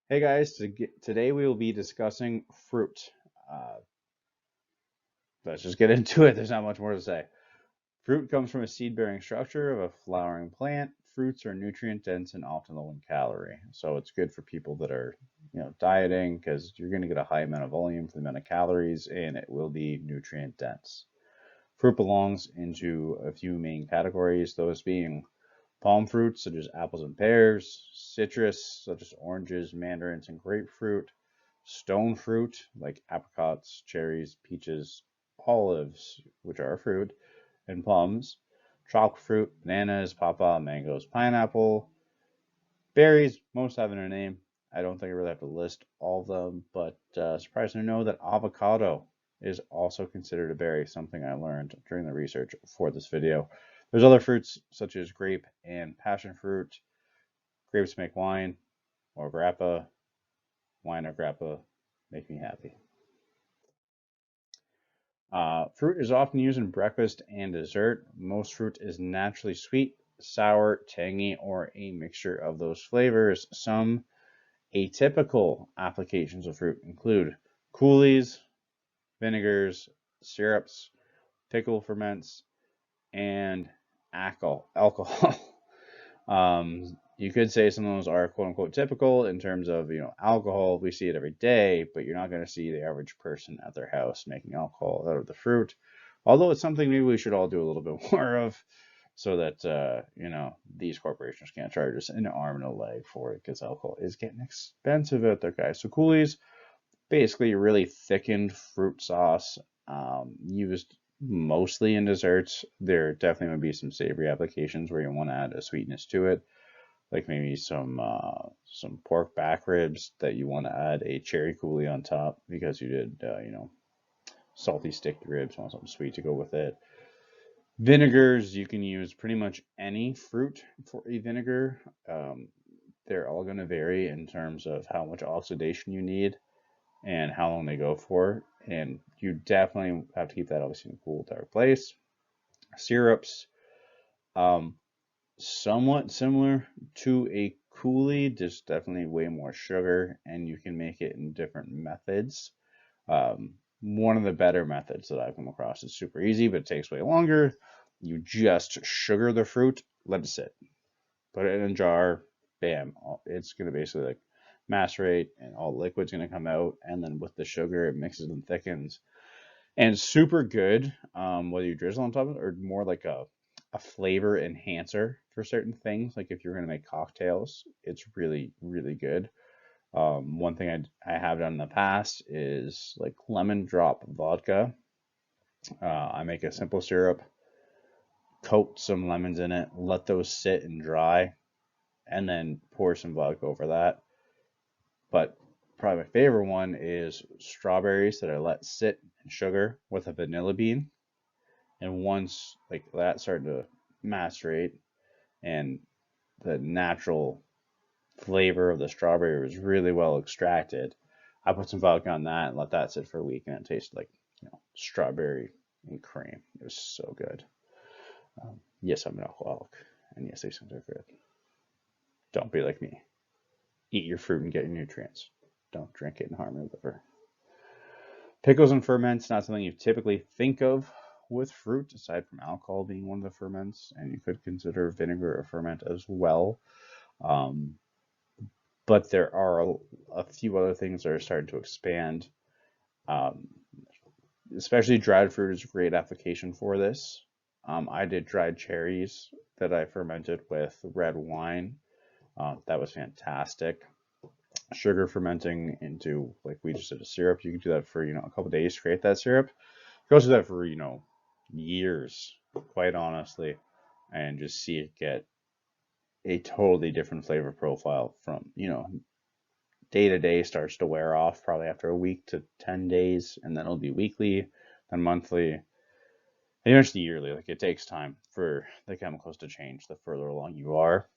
Hey guys, today we will be discussing fruit. Uh, let's just get into it. There's not much more to say. Fruit comes from a seed-bearing structure of a flowering plant. Fruits are nutrient dense and often low in calorie, so it's good for people that are, dieting because you're going to get a high amount of volume for the amount of calories, and it will be nutrient dense. Fruit belongs into a few main categories, those being palm fruits such as apples and pears, citrus such as oranges, mandarins, and grapefruit, stone fruit like apricots, cherries, peaches, olives, which are a fruit, and plums, tropical fruit, bananas, pawpaw, mangoes, pineapple, berries, most have in their name. I don't think I really have to list all of them, but surprising to know that avocado is also considered a berry, something I learned during the research for this video. There's other fruits such as grape and passion fruit. Grapes make wine or grappa. Wine or grappa make me happy. Fruit is often used in breakfast and dessert. Most fruit is naturally sweet, sour, tangy, or a mixture of those flavors. Some atypical applications of fruit include coulis, vinegars, syrups, pickle ferments, and alcohol. You could say some of those are quote unquote typical in terms of, alcohol. We see it every day, but you're not going to see the average person at their house making alcohol out of the fruit. Although it's something maybe we should all do a little bit more of so that, these corporations can't charge us an arm and a leg for it because alcohol is getting expensive out there, guys. So coulis, basically really thickened fruit sauce, used mostly in desserts. There definitely would be some savory applications where you want to add a sweetness to it, like maybe some pork back ribs that you want to add a cherry coulis on top because you did salty sticky ribs, want something sweet to go with it. Vinegars, you can use pretty much any fruit for a vinegar. Um, they're all going to vary in terms of how much oxidation you need and how long they go for. And you definitely have to keep that obviously in a cool, dark place. Syrups, um, somewhat similar to a coulis, just definitely way more sugar, and you can make it in different methods. One of the better methods that I've come across is super easy, but it takes way longer. You just sugar the fruit, let it sit, put it in a jar, bam, it's gonna basically like macerate, and all the liquid's gonna come out, and then with the sugar, it mixes and thickens, and super good. Whether you drizzle on top of it or more like a flavor enhancer for certain things, like if you're gonna make cocktails, it's really really good. One thing I have done in the past is like lemon drop vodka. I make a simple syrup, coat some lemons in it, let those sit and dry, and then pour some vodka over that. But probably my favorite one is strawberries that I let sit in sugar with a vanilla bean. And once like that started to macerate and the natural flavor of the strawberry was really well extracted, I put some vodka on that and let that sit for a week, and it tasted like strawberry and cream. It was so good. Yes, I'm an alcoholic, and yes, these things are good. Don't be like me. Eat your fruit and get your nutrients. Don't drink it and harm your liver. Pickles and ferments, not something you typically think of with fruit, aside from alcohol being one of the ferments, and you could consider vinegar a ferment as well. Um, but there are a few other things that are starting to expand. Um, Especially dried fruit is a great application for this. I did dried cherries that I fermented with red wine. That was fantastic. Sugar fermenting into, like we just did, a syrup. You can do that for a couple days to create that syrup. You can also do that for years, quite honestly, and just see it get a totally different flavor profile from day to day starts to wear off probably after a week to 10 days, and then it'll be weekly, then monthly, and eventually yearly. Like it takes time for the chemicals to change the further along you are.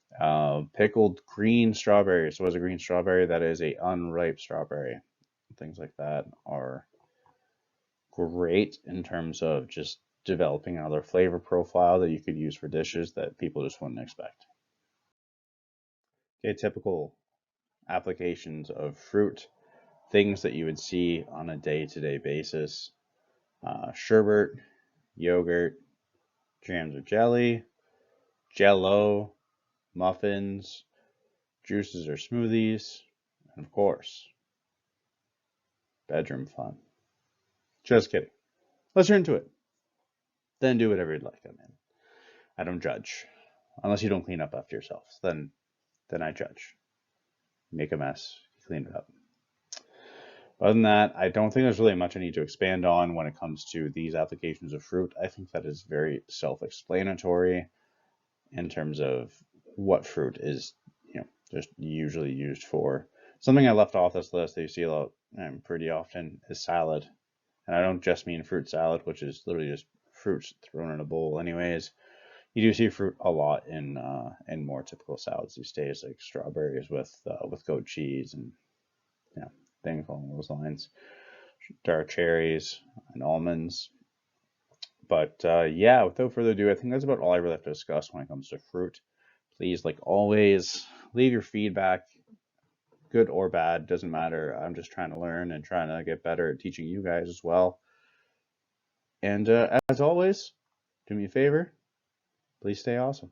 Pickled green strawberries. So, what is a green strawberry? That is a unripe strawberry. Things like that are great in terms of just developing another flavor profile that you could use for dishes that people just wouldn't expect. Okay, typical applications of fruit, things that you would see on a day-to-day basis. Sherbet, yogurt, jams or jelly, jello, muffins, juices or smoothies, and of course, bedroom fun. Just kidding. Let's get into it. Then do whatever you'd like. I don't judge. Unless you don't clean up after yourself. Then I judge. Make a mess, clean it up. Other than that, I don't think there's really much I need to expand on when it comes to these applications of fruit. I think that is very self-explanatory in terms of what fruit is, just usually used for. Something I left off this list that you see a lot pretty often is salad. And I don't just mean fruit salad, which is literally just fruits thrown in a bowl anyways. You do see fruit a lot in more typical salads these days, like strawberries with goat cheese and things along those lines. Dark cherries and almonds. But yeah, without further ado, I think that's about all I really have to discuss when it comes to fruit. Please, like always, leave your feedback, good or bad, doesn't matter. I'm just trying to learn and trying to get better at teaching you guys as well. And as always, do me a favor, please stay awesome.